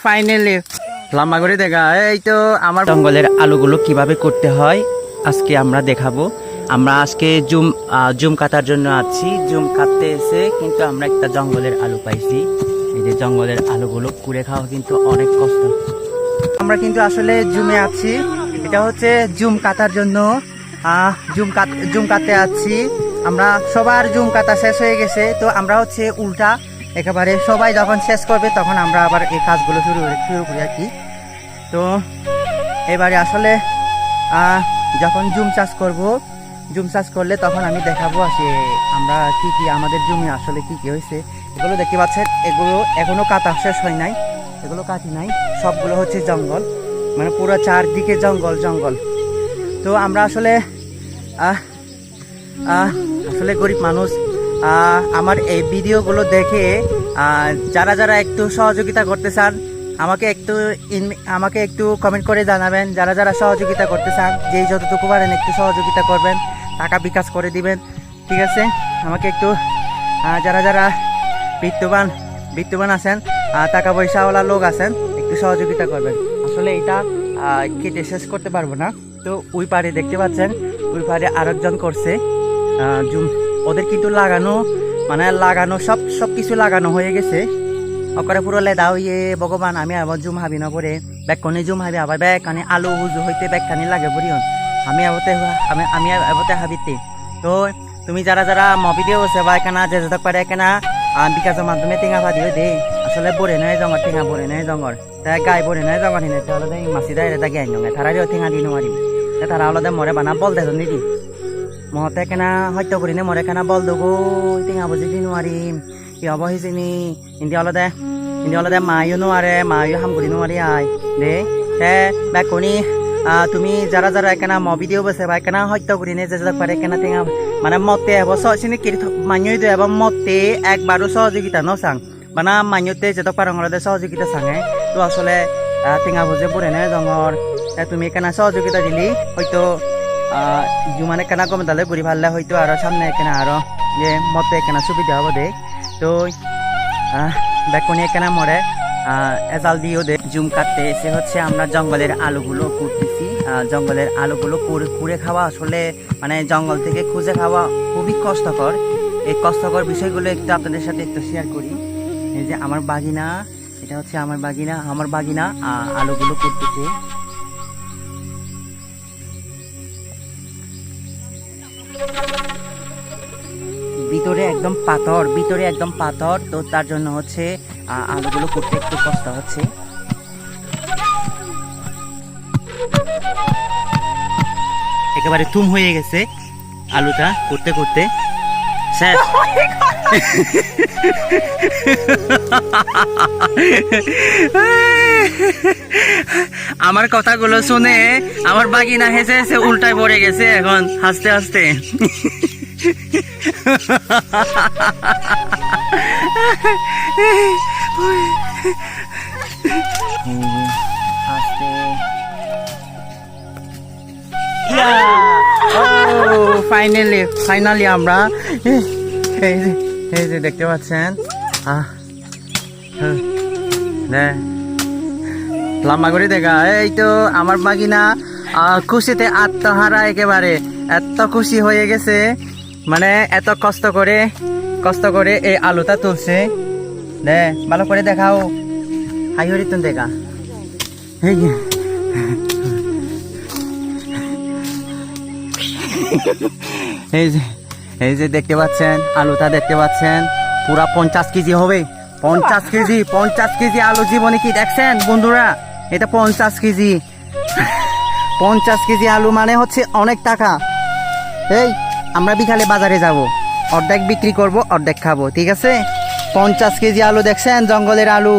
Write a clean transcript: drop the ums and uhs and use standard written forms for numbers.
Finally লম্বা করে দেখা। এই তো আমার জঙ্গলের আলুগুলো কিভাবে করতে হয় আজকে আমরা দেখাবো। আমরা আজকে জুম কাটার জন্য আছি। জুম কাটতে এসে কিন্তু আমরা একটা জঙ্গলের আলু পাইছি। এই যে জঙ্গলের আলুগুলো কুড়ে খাওয়া কিন্তু অনেক কষ্ট। আমরা কিন্তু আসলে জুমে আছি, এটা হচ্ছে জুম কাটার জন্য। জুম কাটতে আছি আমরা। সবার জুম কাটা শেষ হয়ে গেছে, তো আমরা হচ্ছে উল্টা একেবারে সবাই যখন শেষ করবে তখন আমরা আবার এই কাজগুলো শুরু করি আর কি। তো এবারে আসলে যখন জুম চাষ করলে তখন আমি দেখাবো আসে আমরা কি আমাদের জমি আসলে কি হয়েছে। এগুলো দেখতে পাচ্ছেন, এগুলো এখনো কাটা শেষ হয় নাই, এগুলো কাটি নাই, সবগুলো হচ্ছে জঙ্গল, মানে পুরো চারদিকে জঙ্গল। তো আমরা আসলে গরিব মানুষ। আমার এই ভিডিওগুলো দেখে যারা একটু সহযোগিতা করতে চান আমাকে একটু কমেন্ট করে জানাবেন। যারা সহযোগিতা করতে চান, যেই যতটুকু পারেন একটু সহযোগিতা করবেন, টাকা বিকাশ করে দিবেন, ঠিক আছে। আমাকে একটু যারা বিত্তবান আছেন, টাকা পয়সাওয়ালা লোক আছেন, একটু সহযোগিতা করবেন। আসলে এটা কেটে শেষ করতে পারবো না। তো ওই পারে দেখতে পাচ্ছেন, ওই পারে আরেকজন করছে জুম। ওদের কিন্তু লাগানো সব কিছু লাগানো হয়ে গেছে। ওকরে পুরো লেদাও ভগবান, আমি আবার জুম হাবি না পরে ব্যাগখানি জুম হাবি, আবার ব্যাগখানি আলু হুজু হইতে ব্যাগখানি লাগে পরিয়ন আমি আবতে হাবিতে। তো তুমি যারা ভিডিও আছে বা এখানে যে যত পারে এখানে বিকাশের মাধ্যমে টেঙা ভাদি হয়ে দে। আসলে বরে নয় জঙ্গল, টেঙা বরে নয় জঙ্গল, তাই গায়ে বরে নয় জঙ্গল হিনে তাহলে মাছি দেয় এটা জ্ঞান জঙ্গে তারা টেঙা দিন মারিম। তারা আলাদা মরে বানা বল দেয় নিদি মহতে কেনা হয়তো করি নে মরে কেনা বল দেবো টেঙা বুঝি দিন মারিম কি হব হয়েছে নি। ইন্দি অলদে মায়ও নোয়ারে, মায়ও হাম করি নোয়ারি আয় দে ব্যাকনি। তুমি যারা এখানে ভিডিও বসে বা এখানে হত্যা করি নে যে পারে এখানে টেঙা মানে মতে হব চিনি কিরি মানিয়ে দেব মতে একবারও সহযোগিতা নচাং মানে মানিয়তে যেত পারঙলতে সহযোগিতা চাঙে। তো আসলে টেঙা বুঝে পড়ে নে জঙর তুমি এখানে সহযোগিতা দিলি হয়তো জুমানে কেনা কমে দালে ঘুরি ভাললে হয়তো আরো সামনে এখানে আরো যে মতে এখানে সুবিধা হবো দে। তো ব্যাকনি এখানে মরে এজাল দিয়েও দে। জুম কাটতে এসে হচ্ছে আমরা জঙ্গলের আলুগুলো কুড়তেছি। জঙ্গলের আলুগুলো কুড়ে খাওয়া আসলে মানে জঙ্গল থেকে খুঁজে খাওয়া খুবই কষ্টকর। এই কষ্টকর বিষয়গুলো একটু আপনাদের সাথে একটু শেয়ার করি। এই যে আমার বাগিনা, এটা হচ্ছে আমার বাগিনা আলুগুলো কুড়তেছে। ভিতরে একদম পাথর, তো তার জন্য হচ্ছে আলুগুলো করতে একটু কষ্ট হচ্ছে। একেবারে তুম হয়ে গেছে আলুটা করতে শেষ। আমার কথাগুলো শুনে আমার বাগিনা হেসে উল্টায় পড়ে গেছে এখন হাসতে হাসতে। ফাইনালি আমরা এই যে দেখতে পাচ্ছেন লম্বা করে দেখা। এই তো আমার বাগিনা খুশিতে আত্মহারা, একেবারে এত খুশি হয়ে গেছে, মানে এত কষ্ট করে এই আলুটা তুলছে। দে ভালো করে দেখাও, হাই হরিতন দেখা। এই যে দেখতে পাচ্ছেন আলুটা, দেখতে পাচ্ছেন পুরা 50 কেজি হবে। 50 কেজি আলু জীবনে কি দেখছেন বন্ধুরা? এটা 50 কেজি আলু মানে হচ্ছে অনেক টাকা। এই আমরা বিকালে বাজারে যাব, অর্ধেক বিক্রি করব, অর্ধেক খাবো, ঠিক আছে। 50 কেজি আলু দেখছেন, জঙ্গলের আলু।